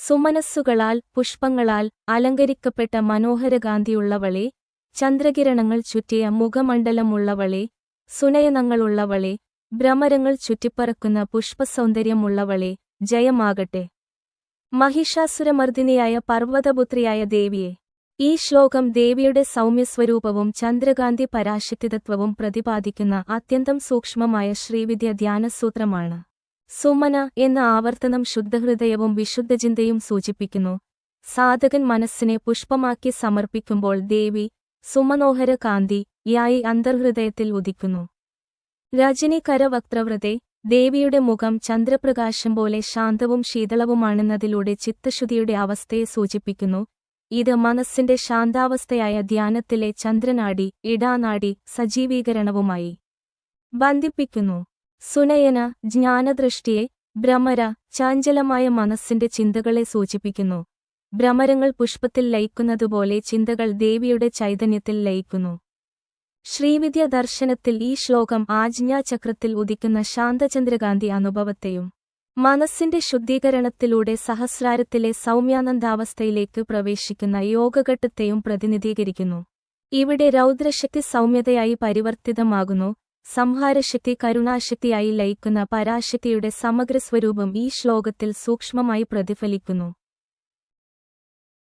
സുമനസ്സുകളാൽ പുഷ്പങ്ങളാൽ അലങ്കരിക്കപ്പെട്ട മനോഹരകാന്തിയുള്ളവളെ, ചന്ദ്രകിരണങ്ങൾ ചുറ്റിയ മുഖമണ്ഡലമുള്ളവളെ, സുനയനങ്ങളുള്ളവളെ, ഭ്രമരങ്ങൾ ചുറ്റിപ്പറക്കുന്ന പുഷ്പസൗന്ദര്യമുള്ളവളെ, ജയമാകട്ടെ. മഹിഷാസുരമർദിനിയായ പർവ്വതപുത്രിയായ ദേവിയെ. ഈ ശ്ലോകം ദേവിയുടെ സൗമ്യസ്വരൂപവും ചന്ദ്രകാന്തി പരാശക്തിതത്വവും പ്രതിപാദിക്കുന്ന അത്യന്തം സൂക്ഷ്മമായ ശ്രീവിദ്യ ധ്യാനസൂത്രമാണ്. സുമന എന്ന ആവർത്തനം ശുദ്ധഹൃദയവും വിശുദ്ധചിന്തയും സൂചിപ്പിക്കുന്നു. സാധകൻ മനസ്സിനെ പുഷ്പമാക്കി സമർപ്പിക്കുമ്പോൾ ദേവി സുമനോഹര കാന്തിയായി അന്തർഹൃദയത്തിൽ ഉദിക്കുന്നു. രജനികര വക്ത്രവ്രതെ. ദേവിയുടെ മുഖം ചന്ദ്രപ്രകാശം പോലെ ശാന്തവും ശീതളവുമാണെന്നതിലൂടെ ചിത്തശുദ്ധിയുടെ അവസ്ഥയെ സൂചിപ്പിക്കുന്നു. ഇത് മനസ്സിന്റെ ശാന്താവസ്ഥയായ ധ്യാനത്തിലെ ചന്ദ്രനാഡി ഇടാനാഡി സജീവീകരണവുമായി ബന്ധിപ്പിക്കുന്നു. സുനയന ജ്ഞാനദൃഷ്ടിയെ. ഭ്രമര ചഞ്ചലമായ മനസ്സിന്റെ ചിന്തകളെ സൂചിപ്പിക്കുന്നു. ഭ്രമരങ്ങൾ പുഷ്പത്തിൽ ലയിക്കുന്നതുപോലെ ചിന്തകൾ ദേവിയുടെ ചൈതന്യത്തിൽ ലയിക്കുന്നു. ശ്രീവിദ്യ ദർശനത്തിൽ ഈ ശ്ലോകം ആജ്ഞാചക്രത്തിൽ ഉദിക്കുന്ന ശാന്തചന്ദ്രകാന്തി അനുഭവത്തെയും മനസ്സിന്റെ ശുദ്ധീകരണത്തിലൂടെ സഹസ്രാരത്തിലെ സൗമ്യാനന്ദാവസ്ഥയിലേക്ക് പ്രവേശിക്കുന്ന യോഗഘട്ടത്തെയും പ്രതിനിധീകരിക്കുന്നു. ഇവിടെ രൗദ്രശക്തി സൗമ്യതയായി പരിവർത്തിതമാകുന്നു. സംഹാരശക്തി കരുണാശക്തിയായി ലയിക്കുന്ന പരാശക്തിയുടെ സമഗ്രസ്വരൂപം ഈ ശ്ലോകത്തിൽ സൂക്ഷ്മമായി പ്രതിഫലിക്കുന്നു.